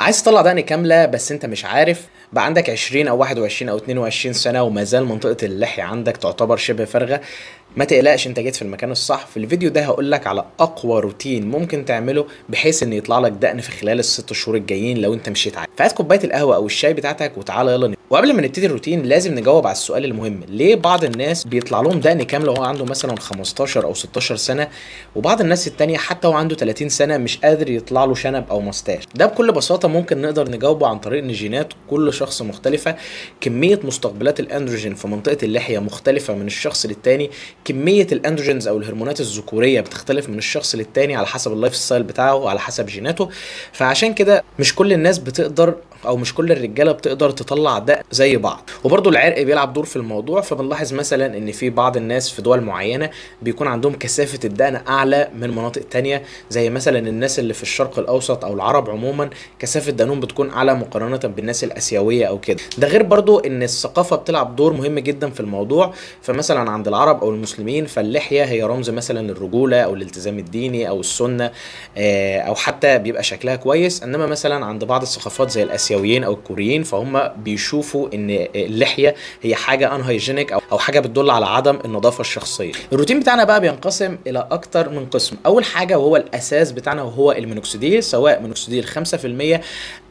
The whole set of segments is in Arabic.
عايز تطلع دقن كاملة بس انت مش عارف، بقى عندك 20 او 21 او 22 سنة وما زال منطقة اللحية عندك تعتبر شبه فارغة. ما تقلقش، انت جيت في المكان الصح. في الفيديو ده هقولك على اقوى روتين ممكن تعمله بحيث ان يطلع لك دقن في خلال الست شهور الجايين لو انت مشيت عادي. فهات كوباية القهوة او الشاي بتاعتك وتعالى يلا نبدأ. وقبل ما نبتدي الروتين لازم نجاوب على السؤال المهم: ليه بعض الناس بيطلع لهم دقن كاملة وهو عنده مثلا 15 او 16 سنة، وبعض الناس التانية حتى وهو عنده 30 سنة مش قادر يطلع له شنب او مستاش؟ ده بكل بساطة ممكن نقدر نجاوبه عن طريق ان جينات كل شخص مختلفة، كمية مستقبلات الاندروجين في منطقة اللحية مختلفة من الشخص للتاني، كمية الاندروجينز او الهرمونات الذكورية بتختلف من الشخص للتاني على حسب اللايف ستايل بتاعه وعلى حسب جيناته. فعشان كده مش كل الناس بتقدر او مش كل الرجاله بتقدر تطلع دقن زي بعض، وبرضه العرق بيلعب دور في الموضوع. فبنلاحظ مثلا ان في بعض الناس في دول معينه بيكون عندهم كثافه الدقن اعلى من مناطق تانية، زي مثلا الناس اللي في الشرق الاوسط او العرب عموما كثافه دقنهم بتكون اعلى مقارنه بالناس الاسيويه او كده. ده غير برضه ان الثقافه بتلعب دور مهم جدا في الموضوع. فمثلا عند العرب او المسلمين فاللحيه هي رمز مثلا للرجوله او الالتزام الديني او السنه، او حتى بيبقى شكلها كويس. انما مثلا عند بعض الثقافات زي الاسيويين او الكوريين فهم بيشوفوا ان اللحيه هي حاجه انهيجينيك او حاجه بتدل على عدم النظافه الشخصيه. الروتين بتاعنا بقى بينقسم الى اكتر من قسم. اول حاجه وهو الاساس بتاعنا وهو المينوكسيديل، سواء مينوكسيديل 5%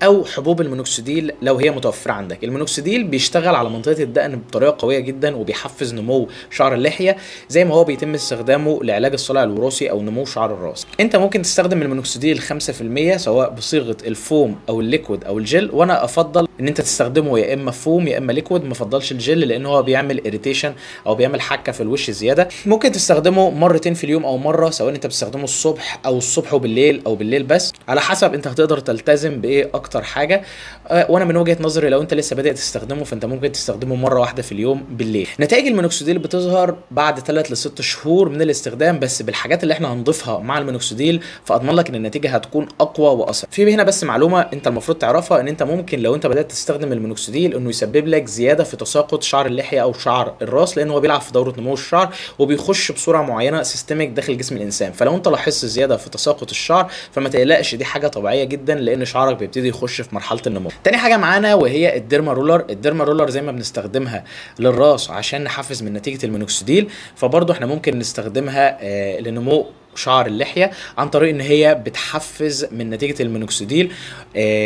او حبوب المينوكسيديل لو هي متوفره عندك. المينوكسيديل بيشتغل على منطقه الدقن بطريقه قويه جدا وبيحفز نمو شعر اللحيه، زي ما هو بيتم استخدامه لعلاج الصلع الوراثي او نمو شعر الراس. انت ممكن تستخدم المينوكسيديل 5% سواء بصيغه الفوم او الليكويد او الجل، وانا افضل ان انت تستخدمه يا اما فوم يا اما ليكويد، ما افضلش الجل لان هو بيعمل اريتيشن او بيعمل حكه في الوش زياده. ممكن تستخدمه مرتين في اليوم او مره، سواء انت بتستخدمه الصبح او الصبح وبالليل او بالليل بس، على حسب انت هتقدر تلتزم بايه اكتر حاجه. وانا من وجهه نظري لو انت لسه بادئ تستخدمه فانت ممكن تستخدمه مره واحده في اليوم بالليل. نتائج المينوكسيديل بتظهر بعد 3 ل 6 شهور من الاستخدام، بس بالحاجات اللي احنا هنضيفها مع المينوكسيديل فاضمن لك ان النتيجه هتكون اقوى واسرع. في هنا بس معلومه انت المفروض تعرفها: ان انت ممكن لو انت بدات تستخدم المينوكسيديل انه يسبب لك زياده في تساقط شعر اللحيه او شعر الراس، لان هو بيلعب في دوره نمو الشعر وبيخش بسرعه معينه سيستميك داخل جسم الانسان. فلو انت لاحظت زياده في تساقط الشعر فما تقلقش، دي حاجه طبيعيه جدا لان شعرك بيبتدي يخش في مرحله النمو. تاني حاجه معانا وهي الديرما رولر. الديرما رولر زي ما بنستخدمها للراس عشان نحفز من نتيجه المينوكسيديل، فبرضه احنا ممكن نستخدمها لنمو شعر اللحيه عن طريق ان هي بتحفز من نتيجه المينوكسيديل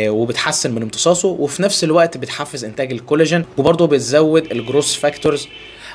وبتحسن من امتصاصه، وفي نفس الوقت بتحفز انتاج الكولاجين، وبرضه بتزود الجروس فاكتورز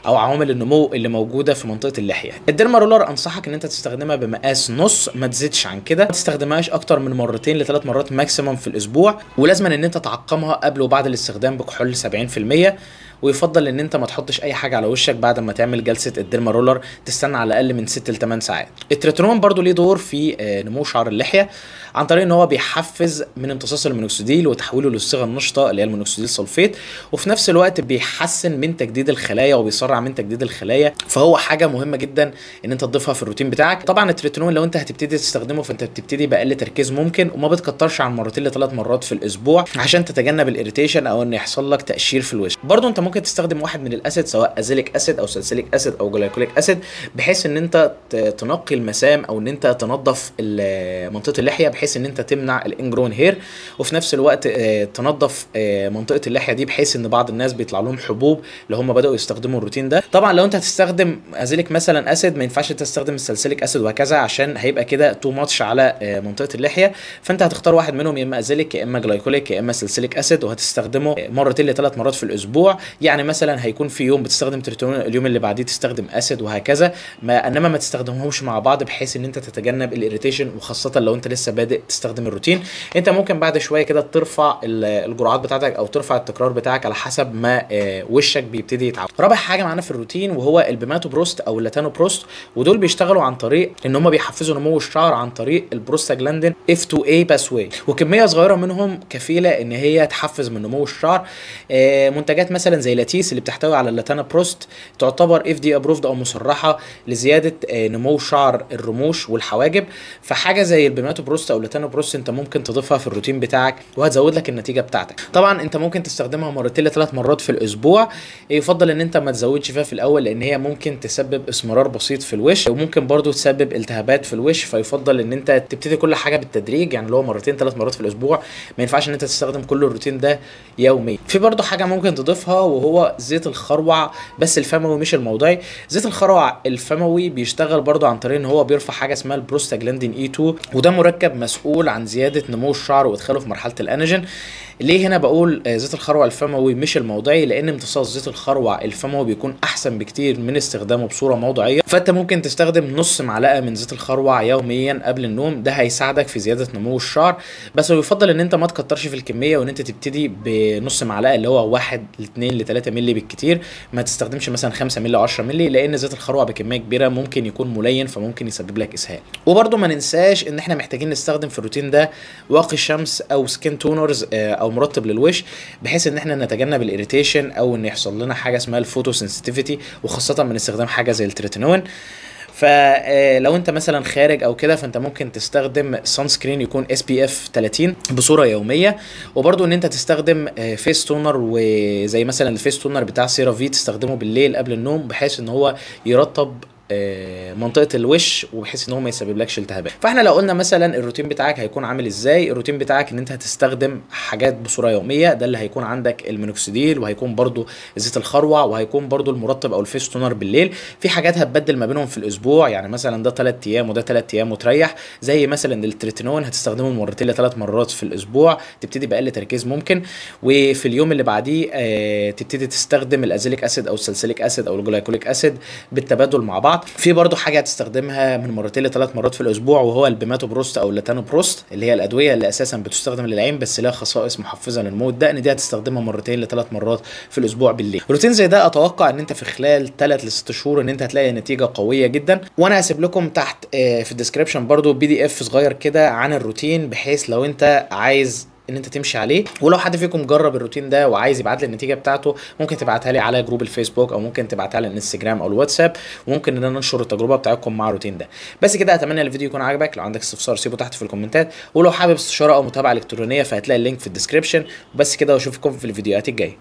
او عوامل النمو اللي موجوده في منطقه اللحيه. الديرما رولر انصحك ان انت تستخدمها بمقاس نص، ما تزيدش عن كده، ما تستخدمهاش اكتر من مرتين لثلاث مرات ماكسيمم في الاسبوع، ولازم ان انت تعقمها قبل وبعد الاستخدام بكحول 70%. ويفضل ان انت ما تحطش اي حاجه على وشك بعد ما تعمل جلسه الديرما رولر، تستنى على الاقل من 6 ل 8 ساعات. التريتونون برضو ليه دور في نمو شعر اللحيه عن طريق ان هو بيحفز من امتصاص المينوكسيديل وتحويله للصيغه النشطه اللي هي المينوكسيديل سلفيت، وفي نفس الوقت بيحسن من تجديد الخلايا وبيسرع من تجديد الخلايا. فهو حاجه مهمه جدا ان انت تضيفها في الروتين بتاعك. طبعا التريتونون لو انت هتبتدي تستخدمه فانت بتبتدي باقل تركيز ممكن، وما بتكترش عن مرتين لثلاث مرات في الاسبوع عشان تتجنب الاريتيشن او ان يحصل لك تقشير في الوش. برضو انت ممكن تستخدم واحد من الاسيد سواء ازيليك اسيد او ساليسيليك اسيد او جلايكوليك اسيد، بحيث ان انت تنقي المسام او ان انت تنظف منطقه اللحيه بحيث ان انت تمنع الانجرون هير، وفي نفس الوقت تنظف منطقه اللحيه دي بحيث ان بعض الناس بيطلع لهم حبوب اللي هم بداوا يستخدموا الروتين ده. طبعا لو انت هتستخدم ازيليك مثلا اسيد ما ينفعش تستخدم الساليسيليك اسيد وهكذا عشان هيبقى كده تو ماتش على منطقه اللحيه. فانت هتختار واحد منهم، يا اما ازيليك يا اما جلايكوليك يا اما ساليسيليك اسيد، وهتستخدمه مرتين لثلاث مرات في الاسبوع. يعني مثلا هيكون في يوم بتستخدم تريتونون، اليوم اللي بعديه تستخدم اسيد وهكذا، انما ما تستخدمهمش مع بعض بحيث ان انت تتجنب الاريتيشن، وخاصه لو انت لسه بادئ تستخدم الروتين. انت ممكن بعد شويه كده ترفع الجرعات بتاعتك او ترفع التكرار بتاعك على حسب ما وشك بيبتدي يتعود. رابع حاجه معانا في الروتين وهو البيماتو بروست او اللاتانو بروست، ودول بيشتغلوا عن طريق ان هم بيحفزوا نمو الشعر عن طريق البروستاجلاندين F2A باسواي، وكميه صغيره منهم كفيله ان هي تحفز من نمو الشعر. منتجات مثلا زي لاتيس اللي بتحتوي على اللاتانابروست، تعتبر FDA ابروفد او مصرحه لزياده نمو شعر الرموش والحواجب. فحاجه زي البيماتوبروست او اللاتانابروست انت ممكن تضيفها في الروتين بتاعك وهتزود لك النتيجه بتاعتك. طبعا انت ممكن تستخدمها مرتين لثلاث مرات في الاسبوع. يفضل ان انت ما تزودش فيها في الاول لان هي ممكن تسبب اسمرار بسيط في الوش، وممكن برضو تسبب التهابات في الوش. فيفضل ان انت تبتدي كل حاجه بالتدريج، يعني لو مرتين ثلاث مرات في الاسبوع. ما ينفعش ان انت تستخدم كل الروتين ده يوميا. في برضو حاجه ممكن تضيفها وهو زيت الخروع، بس الفموي مش الموضعي. زيت الخروع الفموي بيشتغل برضو عن طريق ان هو بيرفع حاجه اسمها البروستاجلاندين اي 2، وده مركب مسؤول عن زياده نمو الشعر وادخاله في مرحله الاناجين. ليه هنا بقول زيت الخروع الفموي مش الموضعي؟ لان امتصاص زيت الخروع الفموي بيكون احسن بكتير من استخدامه بصوره موضعيه. فانت ممكن تستخدم نص معلقه من زيت الخروع يوميا قبل النوم، ده هيساعدك في زياده نمو الشعر. بس يفضل ان انت ما تكترش في الكميه، وان انت تبتدي بنص معلقه اللي هو 1 ل 2 ل 3 مللي بالكتير. ما تستخدمش مثلا 5 مللي 10 مللي، لان زيت الخروع بكميه كبيره ممكن يكون ملين فممكن يسبب لك اسهال. وبرده ما ننساش ان احنا محتاجين نستخدم في الروتين ده واقي شمس او سكين تونرز او مرطب للوش، بحيث ان احنا نتجنب الاريتيشن او ان يحصل لنا حاجه اسمها الفوتو سنسيتيفيتي، وخاصه من استخدام حاجه زي التريتينون. فلو انت مثلا خارج او كده فانت ممكن تستخدم سان سكرين يكون SPF 30 بصوره يوميه. وبرده ان انت تستخدم فيس تونر، وزي مثلا الفيس تونر بتاع سيرافي تستخدمه بالليل قبل النوم، بحيث ان هو يرطب منطقه الوش وبحيث ان هو ما يسببلكش التهابات. فاحنا لو قلنا مثلا الروتين بتاعك هيكون عامل ازاي، الروتين بتاعك ان انت هتستخدم حاجات بصوره يوميه. ده اللي هيكون عندك المينوكسيديل، وهيكون برضو زيت الخروع، وهيكون برضو المرطب او الفيس تونر بالليل. في حاجات هتبدل ما بينهم في الاسبوع، يعني مثلا ده 3 ايام وده 3 ايام وتريح. زي مثلا التريتينون هتستخدمه مرتين لثلاث مرات في الاسبوع، تبتدي باقل تركيز ممكن. وفي اليوم اللي بعديه تبتدي تستخدم الازيليك اسيد او السلسليك اسيد او الجلايكوليك اسيد بالتبادل مع بعض. في برضو حاجه هتستخدمها من مرتين لثلاث مرات في الاسبوع، وهو البيماتوبروست او اللاتانوبروست، اللي هي الادويه اللي اساسا بتستخدم للعين بس لها خصائص محفزه لنمو الدقن. دي هتستخدمها مرتين لثلاث مرات في الاسبوع بالليل. روتين زي ده اتوقع ان انت في خلال 3 ل 6 شهور ان انت هتلاقي نتيجه قويه جدا. وانا هسيب لكم تحت في الديسكربشن برضو PDF صغير كده عن الروتين، بحيث لو انت عايز ان انت تمشي عليه. ولو حد فيكم جرب الروتين ده وعايز يبعت لي النتيجه بتاعته، ممكن تبعتها لي على جروب الفيسبوك، او ممكن تبعتها لي على الانستجرام او الواتساب، وممكن ان انا انشر التجربه بتاعتكم مع الروتين ده. بس كده اتمنى الفيديو يكون عجبك. لو عندك استفسار سيبه تحت في الكومنتات، ولو حابب استشاره او متابعه الكترونيه فهتلاقي اللينك في الديسكربشن. وبس كده، واشوفكم في الفيديوهات الجايه.